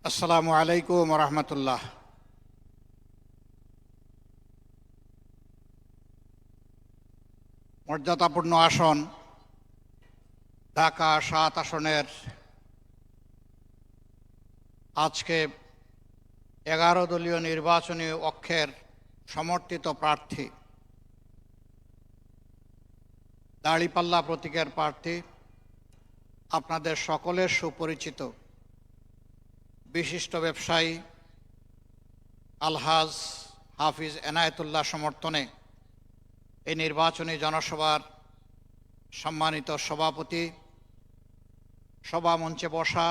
আসসালামু আলাইকুম রহমতুল্লাহ। মর্যাদাপূর্ণ আসন ঢাকা ৭ আসনের আজকে ১১ দলীয় নির্বাচনী অক্ষের সমর্থিত প্রার্থী, দাঁড়িপাল্লা প্রতীকের প্রার্থী, আপনাদের সকলের সুপরিচিত বিশিষ্ট ব্যবসায়ী আলহাজ হাফিজ এনায়েতুল্লাহ সমর্থনে এই নির্বাচনী জনসভার সম্মানিত সভাপতি, সভা মঞ্চে বসা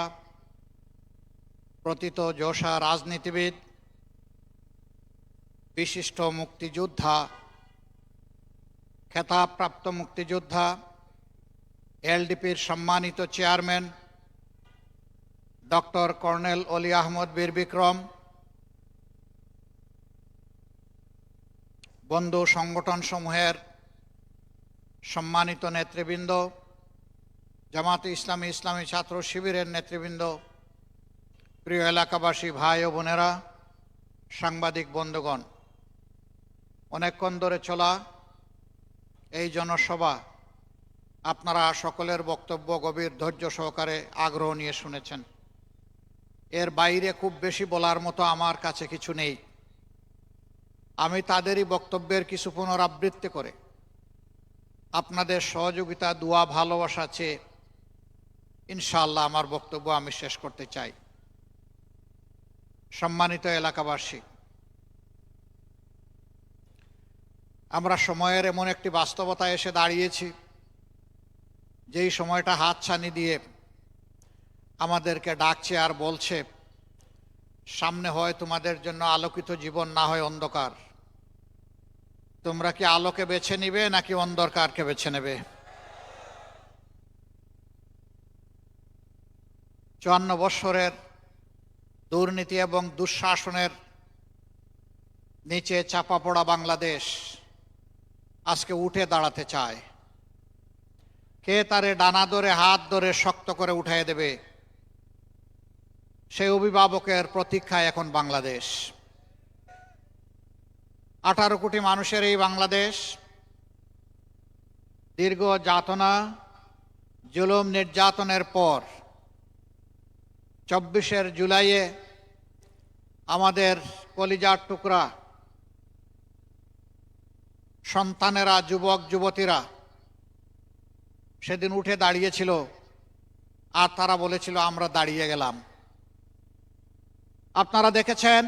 প্রথিত যোশা রাজনীতিবিদ, বিশিষ্ট মুক্তিযোদ্ধা, খেতাবপ্রাপ্ত মুক্তিযোদ্ধা, এলডিপির সম্মানিত চেয়ারম্যান ডক্টর কর্নেল অলি আহমদ বীর বিক্রম, বন্ধু সংগঠনসমূহের সম্মানিত নেতৃবৃন্দ, জামাতে ইসলামী ইসলামী ছাত্র শিবিরের নেতৃবৃন্দ, প্রিয় এলাকাবাসী ভাই ও বোনেরা, সাংবাদিক বন্ধুগণ, অনেকক্ষণ ধরে চলা এই জনসভা আপনারা সকলের বক্তব্য গভীর ধৈর্য সহকারে আগ্রহ নিয়ে শুনেছেন। এর বাইরে খুব বেশি বলার মতো আমার কাছে কিছু নেই। আমি তাদেরই বক্তব্যের কিছু পুনরাবৃত্তি করে আপনাদের সহযোগিতা, দোয়া, ভালোবাসা চেয়ে ইনশাআল্লাহ আমার বক্তব্য আমি শেষ করতে চাই। সম্মানিত এলাকাবাসী, আমরা সময়ের এমন একটি বাস্তবতায় এসে দাঁড়িয়েছি, যেই সময়টা হাতছানি দিয়ে আমাদেরকে ডাকছে আর বলছে, সামনে হয় তোমাদের জন্য আলোকিত জীবন, না হয় অন্ধকার। তোমরা কি আলোকে বেছে নিবে নাকি অন্ধকারকে বেছে নেবে? ৫৪ বৎসরের দুর্নীতি এবং দুঃশাসনের নিচে চাপা পড়া বাংলাদেশ আজকে উঠে দাঁড়াতে চায়। কে তারে ডানা ধরে হাত ধরে শক্ত করে উঠাইয়ে দেবে, সেই অভিভাবকের প্রতীক্ষায় এখন বাংলাদেশ। ১৮ কোটি মানুষের এই বাংলাদেশ দীর্ঘ যাতনা, জুলুম, নির্যাতনের পর ২৪শে জুলাইয়ে আমাদের কলিজার টুকরা সন্তানেরা, যুবক যুবতীরা সেদিন উঠে দাঁড়িয়েছিল, আর তারা বলেছিল আমরা দাঁড়িয়ে গেলাম। আপনারা দেখেছেন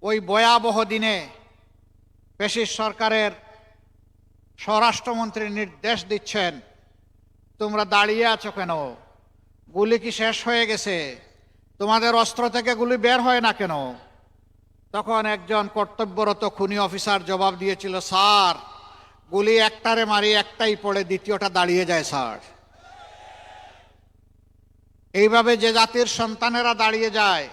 ওই ভয়াবহ দিনে ফ্যাসিস্ট সরকারের স্বরাষ্ট্রমন্ত্রী নির্দেশ দিচ্ছেন, তোমরা দাঁড়িয়ে আছো কেন? গুলি কি শেষ হয়ে গেছে? তোমাদের অস্ত্র থেকে গুলি বের হয় না কেন? তখন একজন কর্তব্যরত খুনি অফিসার জবাব দিয়েছিল, স্যার, গুলি একটারে মারি, একটাই পড়ে, দ্বিতীয়টা দাঁড়িয়ে যায় স্যার। এইভাবে যে জাতির সন্তানেরা দাঁড়িয়ে যায়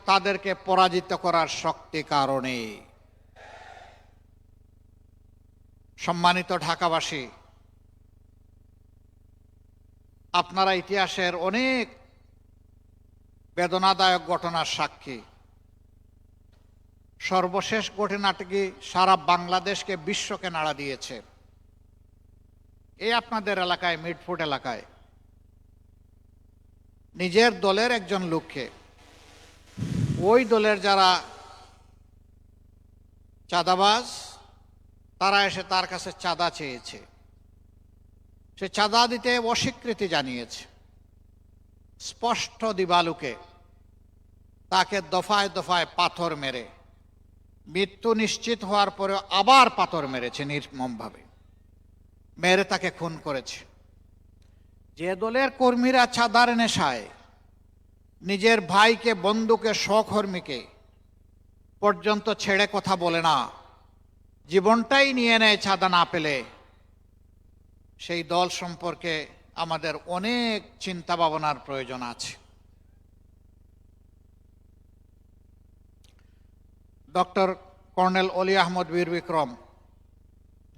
তাদেরকে পরাজিত করার শক্তি কারণে। সম্মানিত ঢাকাবাসী, আপনারা ইতিহাসের অনেক বেদনাদায়ক ঘটনার সাক্ষী। সর্বশেষ ঘটনাটি সারা বাংলাদেশকে, বিশ্বকে নাড়া দিয়েছে। এই আপনাদের এলাকায়, মিটফুট এলাকায়, নিজের দলের একজন লোককে, ওই দলের যারা চাঁদাবাজ, তারা এসে তার কাছে চাঁদা চেয়েছে। সে চাঁদা দিতে অস্বীকৃতি জানিয়েছে। স্পষ্ট দিবালুকে তাকে দফায় দফায় পাথর মেরে, মৃত্যু নিশ্চিত হওয়ার পরে আবার পাথর মেরেছে নির্মমভাবে, মেরে তাকে খুন করেছে। যে দলের কর্মীরা চাঁদার নেশায় নিজের ভাইকে, বন্ধুকে, সহকর্মীকে পর্যন্ত ছেড়ে কথা বলে না, জীবনটাই নিয়ে নেয় চাঁদা না পেলে, সেই দল সম্পর্কে আমাদের অনেক চিন্তা ভাবনার প্রয়োজন আছে। ডক্টর কর্নেল অলি আহমদ বীর বিক্রম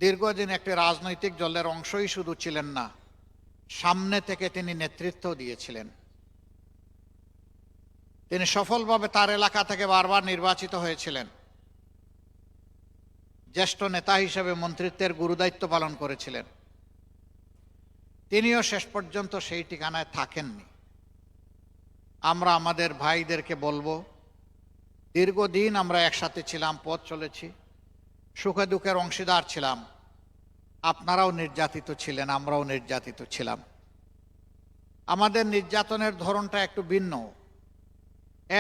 দীর্ঘদিন একটি রাজনৈতিক দলের অংশই শুধু ছিলেন না, সামনে থেকে তিনি নেতৃত্ব দিয়েছিলেন। তিনি সফলভাবে তার এলাকা থেকে বারবার নির্বাচিত হয়েছিলেন। জ্যেষ্ঠ নেতা হিসেবে মন্ত্রিত্বের গুরুদায়িত্ব পালন করেছিলেন। তিনিও শেষ পর্যন্ত সেই ঠিকানায় থাকেননি। আমরা আমাদের ভাইদেরকে বলবো, দীর্ঘদিন আমরা একসাথে ছিলাম, পথ চলেছি, সুখে দুঃখের অংশীদার ছিলাম। আপনারাও নির্যাতিত ছিলেন, আমরাও নির্যাতিত ছিলাম। আমাদের নির্যাতনের ধরনটা একটু ভিন্ন।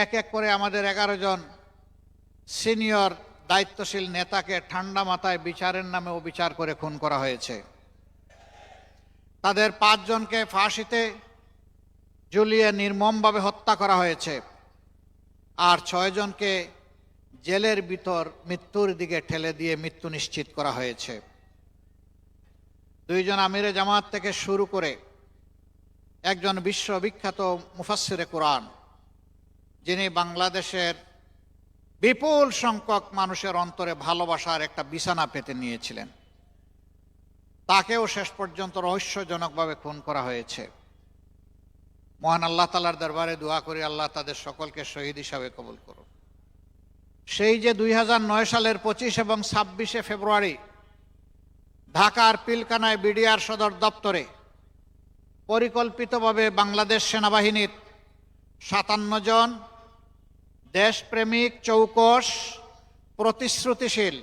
এক এক করে আমাদের 11 জন সিনিয়র দায়িত্বশীল নেতাকে ঠান্ডা মাথায় বিচারের নামে অবিচার করে খুন করা হয়েছে। তাদের 5 জনকে ফাঁসিতে ঝুলিয়ে নির্মমভাবে হত্যা করা হয়েছে, আর 6 জনকে জেলের ভিতর মৃত্যুর দিকে ঠেলে দিয়ে মৃত্যু নিশ্চিত করা হয়েছে। 2 জন আমিরে জামাত থেকে শুরু করে একজন বিশ্ববিখ্যাত মুফাসসিরে কোরআন, যিনি বাংলাদেশের বিপুল সংখ্যক মানুষের অন্তরে ভালোবাসার একটা বিছানা পেতে নিয়েছিলেন, তাকেও শেষ পর্যন্ত রহস্যজনকভাবে খুন করা হয়েছে। মহান আল্লাহ তাআলার দরবারে দোয়া করি, আল্লাহ তাদের সকলকে শহীদ হিসাবে কবুল করুন। সেই যে 2009 সালের 25 এবং 26 ফেব্রুয়ারি ঢাকার পিলখানায় বিডিআর সদর দপ্তরে পরিকল্পিতভাবে বাংলাদেশ সেনাবাহিনীর 57 জন দেশপ্রেমিক, চৌকস, প্রতিশ্রুতিশীল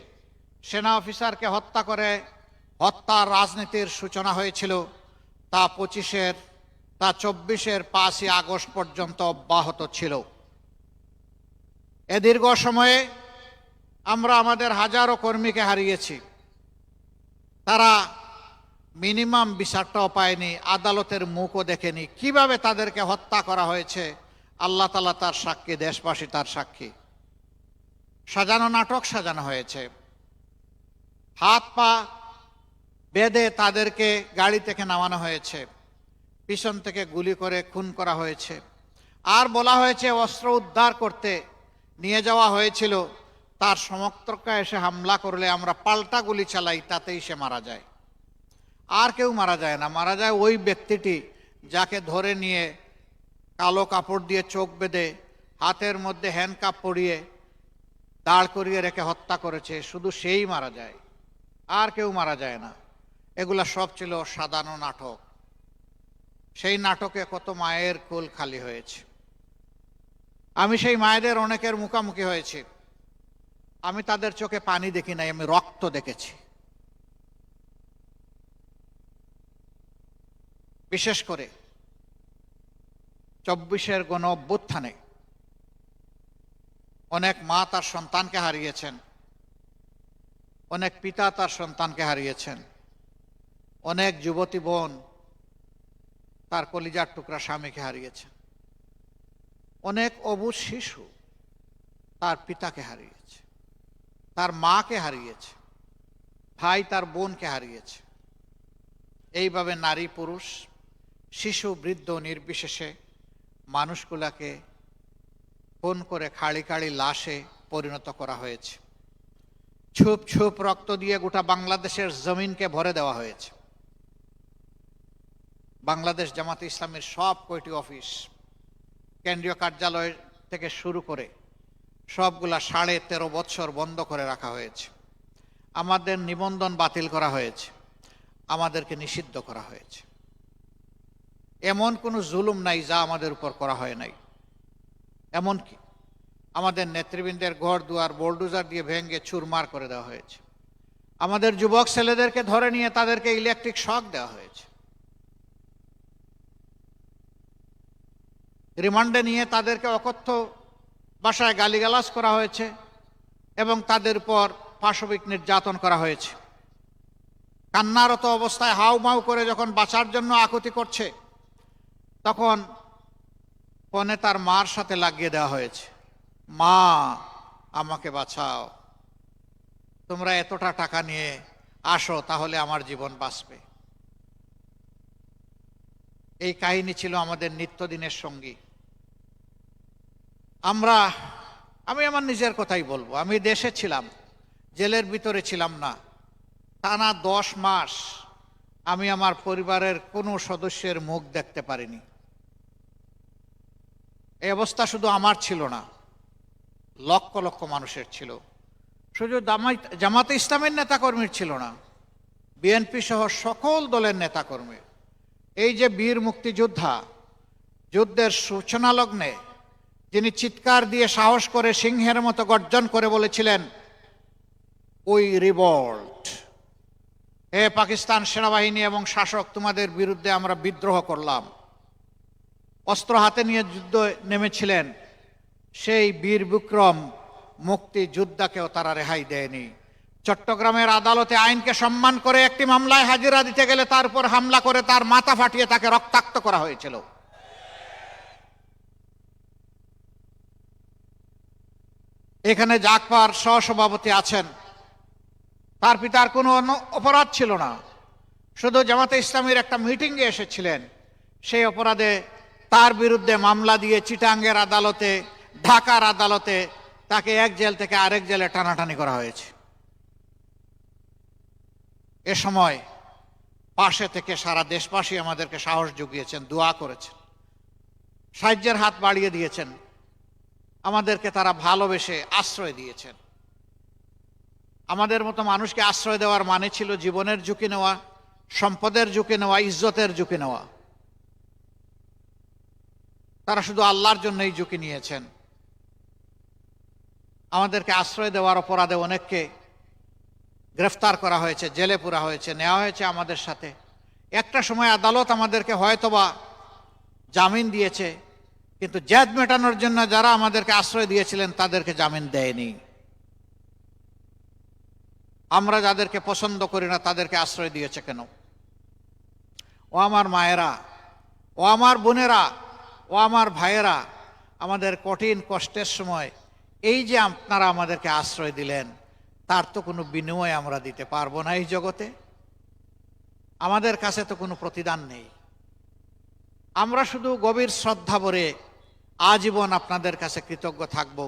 সেনা অফিসারকে হত্যা করে হত্যার রাজনীতির সূচনা হয়েছিল, তা 24-এর 5ই আগস্ট পর্যন্ত অব্যাহত ছিল। এ দীর্ঘ সময়ে আমরা আমাদের হাজারো কর্মীকে হারিয়েছি। তারা মিনিমাম বিচারটাও পায়নি, আদালতের মুখও দেখেনি। কিভাবে তাদেরকে হত্যা করা হয়েছে আল্লাহ তাআলা তার সাক্ষী, দেশবাসী তার সাক্ষী। সাজানো নাটক সাজানো হয়েছে। হাত পা বেঁধে তাদেরকে গাড়ি থেকে নামানো হয়েছে, পিছন থেকে গুলি করে খুন করা হয়েছে। আর বলা হয়েছে অস্ত্র উদ্ধার করতে নিয়ে যাওয়া হয়েছিল, তার সমর্থকরা এসে হামলা করলে আমরা পাল্টা গুলি চালাই, তাতেই সে মারা যায়। আর কেউ মারা যায় না, মারা যায় ওই ব্যক্তিটি যাকে ধরে নিয়ে কালো কাপড় দিয়ে চোখ বেঁধে হাতের মধ্যে হ্যান্ডকাপ পরিয়ে দাঁড় করিয়ে রেখে হত্যা করেছে, শুধু সেই মারা যায়, আর কেউ মারা যায় না। এগুলা সব ছিল সাজানো নাটক। সেই নাটকে কত মায়ের কোল খালি হয়েছে। আমি সেই মায়েদের অনেকের মুখোমুখি হয়েছি। আমি তাদের চোখে পানি দেখি নাই, আমি রক্ত দেখেছি। বিশেষ করে 24-এর গণ অভ্যুত্থানে অনেক মা তার সন্তানকে হারিয়েছেন, অনেক পিতা তার সন্তানকে হারিয়েছেন, অনেক যুবতী বোন তার কলিজার টুকরা স্বামীকে হারিয়েছেন, অনেক অবুঝ শিশু তার পিতাকে হারিয়েছে, তার মাকে হারিয়েছে, ভাই তার বোনকে হারিয়েছে। এইভাবে নারী পুরুষ, শিশু বৃদ্ধ নির্বিশেষে মানুষগুলাকে খুন করে খাড়ি খাড়ি লাশে পরিণত করা হয়েছে। ছুপ ছুপ রক্ত দিয়ে গোটা বাংলাদেশের জমিনকে ভরে দেওয়া হয়েছে। বাংলাদেশ জামাতে ইসলামের সব কয়টি অফিস, কেন্দ্রীয় কার্যালয় থেকে শুরু করে সবগুলা 13.5 বছর বন্ধ করে রাখা হয়েছে। আমাদের নিবন্ধন বাতিল করা হয়েছে, আমাদেরকে নিষিদ্ধ করা হয়েছে। এমন কোনো জুলুম নাই যা আমাদের উপর করা হয় নাই। এমনকি আমাদের নেতৃবৃন্দের ঘর দুয়ার বোলডোজার দিয়ে ভেঙে চুরমার করে দেওয়া হয়েছে। আমাদের যুবক ছেলেদেরকে ধরে নিয়ে তাদেরকে ইলেকট্রিক শক দেওয়া হয়েছে। রিমান্ডে নিয়ে তাদেরকে অকথ্য ভাষায় গালিগালাজ করা হয়েছে এবং তাদের উপর পাশবিক নির্যাতন করা হয়েছে। কান্নারত অবস্থায় হাউমাউ করে যখন বাঁচার জন্য আকুতি করছে, তখন ফোনে তার মার সাথে লাগিয়ে দেওয়া হয়েছে, মা আমাকে বাঁচাও, তোমরা এতটা টাকা নিয়ে আসো তাহলে আমার জীবন বাঁচবে। এই কাহিনী ছিল আমাদের নিত্যদিনের সঙ্গী। আমি আমার নিজের কথাই বলবো, আমি দেশে ছিলাম, জেলের ভিতরে ছিলাম না। টানা 10 মাস আমি আমার পরিবারের কোনো সদস্যের মুখ দেখতে পারিনি। এই অবস্থা শুধু আমার ছিল না, লক্ষ লক্ষ মানুষের ছিল। শুধু জামাতে ইসলামের নেতাকর্মীর ছিল না, বিএনপি সহ সকল দলের নেতাকর্মী। এই যে বীর মুক্তিযোদ্ধা, যুদ্ধের সূচনা লগ্নে যিনি চিৎকার দিয়ে সাহস করে সিংহের মতো গর্জন করে বলেছিলেন, উই রিভল্ট, হে পাকিস্তান সেনাবাহিনী এবং শাসক, তোমাদের বিরুদ্ধে আমরা বিদ্রোহ করলাম, অস্ত্র হাতে নিয়ে যুদ্ধ নেমেছিলেন, সেই বীর বিক্রম মুক্তিযোদ্ধাকেও তারা রেহাই দেয়নি। চট্টগ্রামের আদালতে আইনকে সম্মান করে একটি মামলায় হাজিরা দিতে গেলে তার উপর হামলা করে তার মাথা ফাটিয়ে তাকে রক্তাক্ত করা হয়েছিল। এখানে জাগপার সহসভাপতি আছেন, তার পিতার কোনো অপরাধ ছিল না, শুধু জামাতে ইসলামীর একটা মিটিংয়ে এসেছিলেন। সেই অপরাধে তার বিরুদ্ধে মামলা দিয়ে চিটাঙ্গের আদালতে, ঢাকার আদালতে তাকে এক জেল থেকে আরেক জেলে টানাটানি করা হয়েছে। এ সময় পাশে থেকে সারা দেশবাসী আমাদেরকে সাহস জুগিয়েছেন, দোয়া করেছেন, সাহায্যের হাত বাড়িয়ে দিয়েছেন, আমাদেরকে তারা ভালোবেসে আশ্রয় দিয়েছেন। আমাদের মতো মানুষকে আশ্রয় দেওয়ার মানে ছিল জীবনের ঝুঁকি নেওয়া, সম্পদের ঝুঁকি নেওয়া, ইজ্জতের ঝুঁকি নেওয়া। তারা শুধু আল্লাহর জন্যই ঝুঁকি নিয়েছেন। আমাদেরকে আশ্রয় দেওয়ার অপরাধে অনেককে গ্রেফতার করা হয়েছে, জেলে পুরা হয়েছে, নেওয়া হয়েছে আমাদের সাথে। একটা সময় আদালত আমাদেরকে হয়তোবা জামিন দিয়েছে, কিন্তু জেদ মেটানোর জন্য যারা আমাদেরকে আশ্রয় দিয়েছিলেন তাদেরকে জামিন দেয়নি। আমরা যাদেরকে পছন্দ করি না তাদেরকে আশ্রয় দিয়েছে কেন? ও আমার মায়েরা, ও আমার বোনেরা, ও আমার ভাইয়েরা, আমাদের কঠিন কষ্টের সময় এই যে আপনারা আমাদেরকে আশ্রয় দিলেন, তার তো কোনো বিনিময় আমরা দিতে পারবো না এই জগতে। আমাদের কাছে তো কোনো প্রতিদান নেই। আমরা শুধু গভীর শ্রদ্ধা ভরে আজীবন আপনাদের কাছে কৃতজ্ঞ থাকব,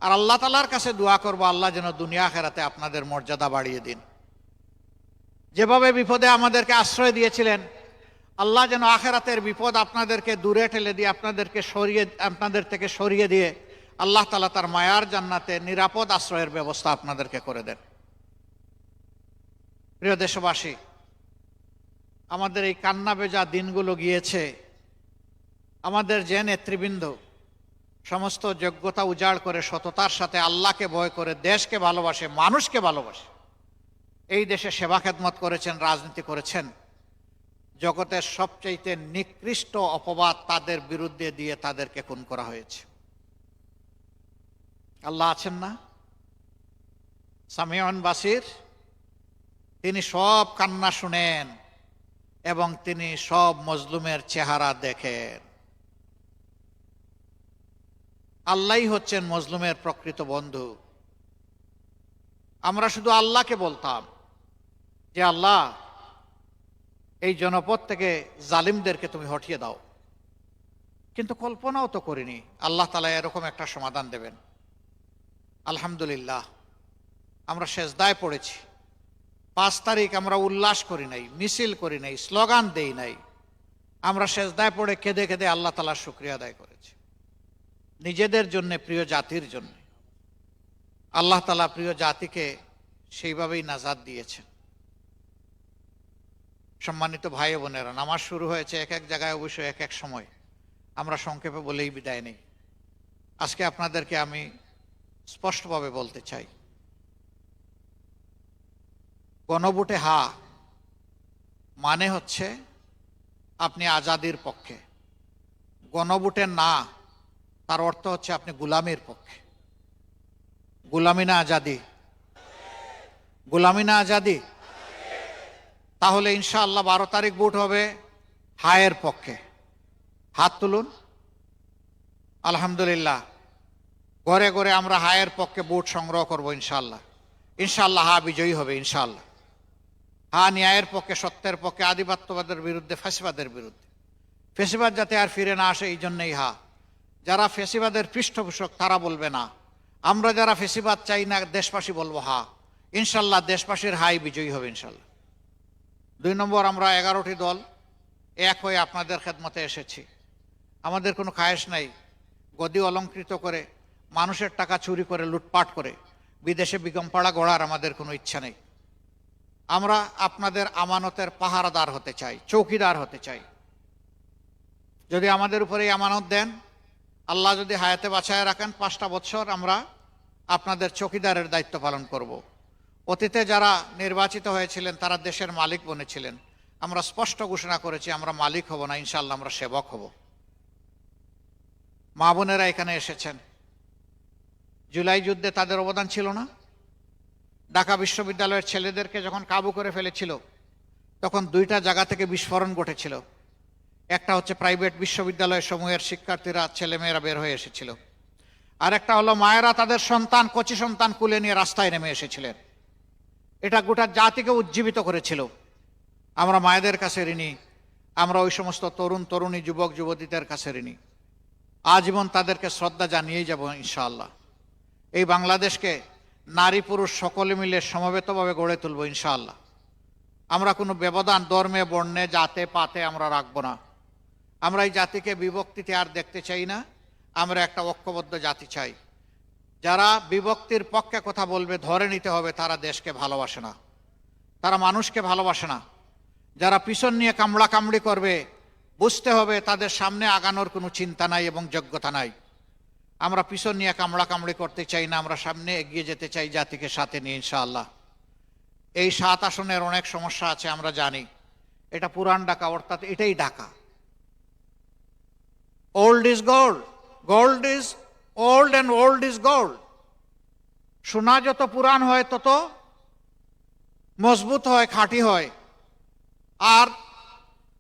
আর আল্লাহ তাআলার কাছে দোয়া করব, আল্লাহ যেন দুনিয়া আখিরাতে আপনাদের মর্যাদা বাড়িয়ে দিন। যেভাবে বিপদে আমাদেরকে আশ্রয় দিয়েছিলেন, আল্লাহ যেন আখিরাতের বিপদ আপনাদেরকে দূরে ঠেলে দিয়ে, আপনাদের থেকে সরিয়ে দিয়ে আল্লাহ তাআলা তার মায়ার জান্নাতে নিরাপদ আশ্রয়ের ব্যবস্থা আপনাদেরকে করে দেন। প্রিয় দেশবাসী, আমাদের এই কান্না ভেজা দিনগুলো গিয়েছে। আমাদের যে নেতৃবৃন্দ সমস্ত যোগ্যতা উজাড় করে সততার সাথে আল্লাহকে ভয় করে দেশকে ভালোবাসে, মানুষকে ভালোবাসে, এই দেশে সেবা খেদমত করেছেন, রাজনীতি করেছেন, জগতের সবচাইতে নিকৃষ্ট অপবাদ তাদের বিরুদ্ধে দিয়ে তাদেরকে খুন করা হয়েছে। আল্লাহ আছেন না, সামিউন বাসির, তিনি সব কান্না শুনেন এবং তিনি সব মজলুমের চেহারা দেখেন। আল্লাহই হচ্ছেন মজলুমের প্রকৃত বন্ধু। আমরা শুধু আল্লাহকে বলতাম যে আল্লাহ, এই জনপদ থেকে জালিমদেরকে তুমি হটিয়ে দাও, কিন্তু কল্পনাও তো করিনি আল্লাহ তাআলা এরকম একটা সমাধান দেবেন। আলহামদুলিল্লাহ, আমরা সেজদায় পড়েছি। 5 তারিখ আমরা উল্লাস করি নাই, মিছিল করি নাই, স্লোগান দেই নাই। আমরা সেজদায় পড়ে কেঁদে কেঁদে আল্লাহ তাআলার শুকরিয়া আদায় করেছি, নিজেদের জন্য, প্রিয় জাতির জন্য। আল্লাহ তাআলা প্রিয় জাতিকে সেইভাবেই নাজাত দিয়েছেন। সম্মানিত ভাই বোনেরা, নামাজ শুরু হয়েছে এক এক জায়গায়, অবশ্য এক এক সময়। আমরা সংক্ষেপে বলেই বিদায় নেই। আজকে আপনাদেরকে আমি স্পষ্টভাবে বলতে চাই, গণভোটে হা মানে হচ্ছে আপনি আজাদির পক্ষে, গণভোটে না তার অর্থ হচ্ছে আপনি গুলামির পক্ষে। গুলামি না আজাদি? গুলামি না আজাদি? তাহলে ইনশাআল্লাহ 12 তারিখ ভোট হবে হায়ের পক্ষে। হাত তুলুন। আলহামদুলিল্লাহ, ঘরে ঘরে আমরা হায়ের পক্ষে ভোট সংগ্রহ করব ইনশাআল্লাহ। ইনশাআল্লাহ হা বিজয়ী হবে ইনশাআল্লাহ। হা ন্যায়ের পক্ষে, সত্যের পক্ষে, আধিপত্যবাদের বিরুদ্ধে, ফ্যাসিবাদের বিরুদ্ধে। ফ্যাসিবাদ যাতে আর ফিরে না আসে এই জন্যই হা। যারা ফ্যাসিবাদের পৃষ্ঠপোষক তারা বলবে না। আমরা যারা ফ্যাসিবাদ চাই না দেশবাসী বলবো হা। ইনশাআল্লাহ দেশবাসীর হাই বিজয়ী হবে ইনশাআল্লাহ। 2 নম্বর, আমরা 11টি দল এক হয়ে আপনাদের খেদমতে এসেছি। আমাদের কোনো খায়েশ নাই গদি অলঙ্কৃত করে, মানুষের টাকা চুরি করে, লুটপাট করে বিদেশে বিগমপাড়া গড়ার আমাদের কোনো ইচ্ছা নেই। আমরা আপনাদের আমানতের পাহারাদার হতে চাই, চৌকিদার হতে চাই। যদি আমাদের উপরে এই আমানত দেন, আল্লাহ যদি হায়াতে বাঁচায় রাখেন, 5টা বছর আমরা আপনাদের চৌকিদারের দায়িত্ব পালন করব। অতীতে যারা নির্বাচিত হয়েছিলেন তারা দেশের মালিক বনেছিলেন। আমরা স্পষ্ট ঘোষণা করেছি আমরা মালিক হব না, ইনশাআল্লাহ আমরা সেবক হব। মা বোনেরা এখানে এসেছেন, জুলাই যুদ্ধে তাদের অবদান ছিল না? ঢাকা বিশ্ববিদ্যালয়ের ছেলেদেরকে যখন কাবু করে ফেলেছিল, তখন 2টা জায়গা থেকে বিস্ফোরণ ঘটেছিল। একটা হচ্ছে প্রাইভেট বিশ্ববিদ্যালয় সমূহের শিক্ষার্থীরা, ছেলেমেয়েরা বের হয়ে এসেছিল। আর একটা হলো মায়েরা তাদের সন্তান, কচি সন্তান কুলে নিয়ে রাস্তায় নেমে এসেছিলেন। এটা গোটা জাতিকে উজ্জীবিত করেছিল। আমরা মায়েদের কাছে ঋণী, আমরা ওই সমস্ত তরুণ তরুণী, যুবক যুবতীদের কাছে ঋণী। আজীবন তাদেরকে শ্রদ্ধা জানিয়েই যাব ইনশাআল্লাহ। এই বাংলাদেশকে নারী পুরুষ সকলে মিলে সমবেতভাবে গড়ে তুলব ইনশাআল্লাহ। আমরা কোনো ব্যবধান ধর্মে, বর্ণে, জাতে পাতে আমরা রাখবো না। আমরা এই জাতিকে বিভক্তিতে আর দেখতে চাই না। আমরা একটা ঐক্যবদ্ধ জাতি চাই। যারা বিভক্তির পক্ষে কথা বলবে ধরে নিতে হবে তারা দেশকে ভালোবাসে না, তারা মানুষকে ভালোবাসে না। যারা পিছন নিয়ে কামড়া কামড়ি করবে বুঝতে হবে তাদের সামনে আগানোর কোনো চিন্তা নাই এবং যোগ্যতা নাই। আমরা পিছন নিয়ে কামড়া কামড়ি করতে চাই না, আমরা সামনে এগিয়ে যেতে চাই জাতিকে সাথে নিয়ে ইনশাআল্লাহ। এই 7 আসনের অনেক সমস্যা আছে আমরা জানি। এটা পুরান ঢাকা, অর্থাৎ এটাই Dhaka. Old is gold, gold is old and old is gold. সোনা যত পুরান হয় তত মজবুত হয়, খাঁটি হয়। আর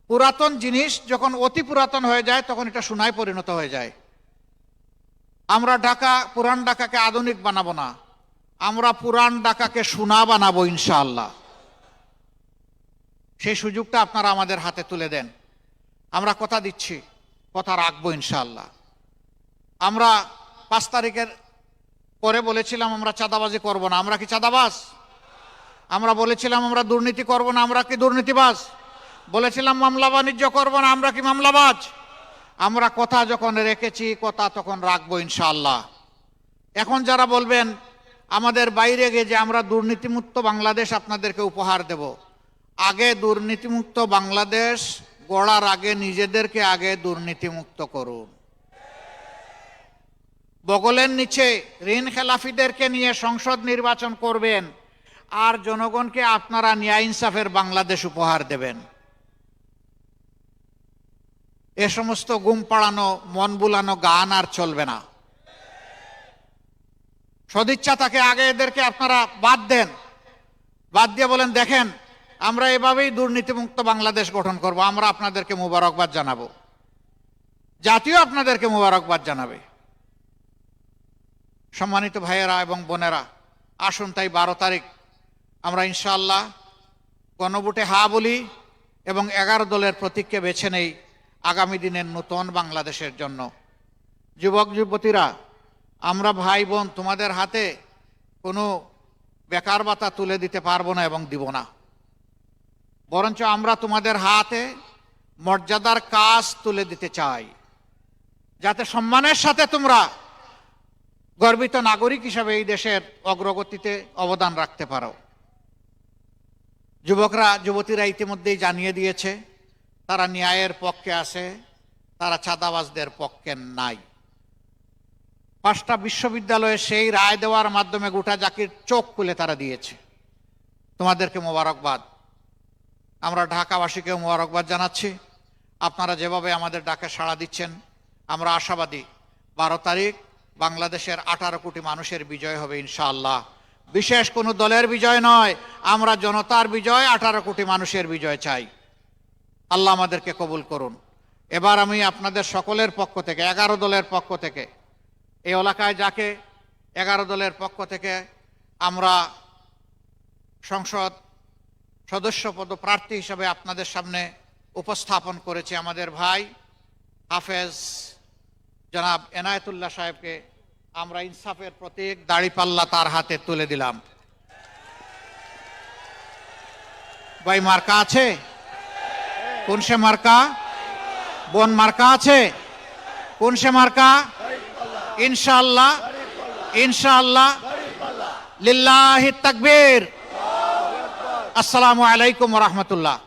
পুরাতন জিনিস যখন অতি পুরাতন হয়ে যায় তখন এটা সোনায় পরিণত হয়ে যায়। আমরা পুরান ঢাকাকে আধুনিক বানাবো না, আমরা পুরান ঢাকাকে সোনা বানাবো ইনশাআল্লাহ। সেই সুযোগটা আপনারা আমাদের হাতে তুলে দেন। আমরা কথা দিচ্ছি, কথা রাখবো ইনশাআল্লাহ। আমরা 5 তারিখের পরে বলেছিলাম আমরা চাঁদাবাজি করব না। আমরা কি চাঁদাবাজ? আমরা বলেছিলাম আমরা দুর্নীতি করব না। আমরা কি দুর্নীতিবাজ? বলেছিলাম মামলা বাণিজ্য করব না। আমরা কি মামলাবাজ? আমরা কথা যখন রেখেছি কথা তখন রাখবো ইনশাআল্লাহ। এখন যারা বলবেন আমাদের বাইরে গিয়ে যে আমরা দুর্নীতিমুক্ত বাংলাদেশ আপনাদেরকে উপহার দেব, আগে দুর্নীতিমুক্ত বাংলাদেশ গড়ার আগে নিজেদেরকে আগে দুর্নীতিমুক্ত করুন। বগলের নিচে ঋণ খেলাফিদেরকে নিয়ে সংসদ নির্বাচন করবেন আর জনগণকে আপনারা ন্যায় ইনসাফের বাংলাদেশ উপহার দেবেন। এ সমস্ত গুম পাড়ানো, মন বুলানো গান আর চলবে না। সদিচ্ছা থাকে আগে এদেরকে আপনারা বাদ দেন, বাদ দিয়ে বলেন দেখেন আমরা এভাবেই দুর্নীতিমুক্ত বাংলাদেশ গঠন করব। আমরা আপনাদেরকে মুবারকবাদ জানাবো, জাতীয় আপনাদেরকে মুবারকবাদ জানাবে। সম্মানিত ভাইয়েরা এবং বোনেরা, আসুন তাই 12 তারিখ আমরা ইনশাআল্লাহ গণভোটে হা বলি এবং 11 দলের প্রতীককে বেছে নেই আগামী দিনের নতুন বাংলাদেশের জন্য। যুবক যুবতীরা, আমরা ভাই বোন তোমাদের হাতে কোনো বেকার ভাতা তুলে দিতে পারবো না এবং দিব না, বরঞ্চ আমরা তোমাদের হাতে মর্যাদার কাজ তুলে দিতে চাই, যাতে সম্মানের সাথে তোমরা গর্বিত নাগরিক হিসাবে এই দেশের অগ্রগতিতে অবদান রাখতে পারো। যুবকরা যুবতীরা ইতিমধ্যেই জানিয়ে দিয়েছে তারা ন্যায়ের পক্ষে আছে, তারা চাঁদাবাজদের পক্ষে নাই। 5টা বিশ্ববিদ্যালয়ে সেই রায় দেওয়ার মাধ্যমে গোটা জাতির চোখ খুলে তারা দিয়েছে। তোমাদেরকে মোবারকবাদ। আমরা ঢাকাবাসীকেও মোবারকবাদ জানাচ্ছি। আপনারা যেভাবে আমাদের ডাকে সাড়া দিচ্ছেন আমরা আশাবাদী 12 তারিখ বাংলাদেশের 18 কোটি মানুষের বিজয় হবে ইনশাআল্লাহ। বিশেষ কোনো দলের বিজয় নয়, আমরা জনতার বিজয়, 18 কোটি মানুষের বিজয় চাই। আল্লাহ আমাদেরকে কবুল করুন। এবার আমি আপনাদের সকলের পক্ষ থেকে 11 দলের পক্ষ থেকে এই এলাকায় যাকে 11 দলের পক্ষ থেকে আমরা সংসদ সদস্য পদপ্রার্থী হিসাবে আপনাদের সামনে উপস্থাপন করেছি, আমাদের ভাই হাফেজ জনাব এনায়েতুল্লাহ সাহেবকে আমরা ইনসাফের প্রতীক দাড়িপাল্লা তার হাতে তুলে দিলাম। ভাই মার্কা আছে? কোন সে মার্কা? বোন মার্কা আছে? কোন সে মার্কা? ইনশাআল্লাহ ইনশাআল্লাহ লিল্লাহি তাকবীর। আসসালামু আলাইকুম ওয়া রাহমাতুল্লাহ।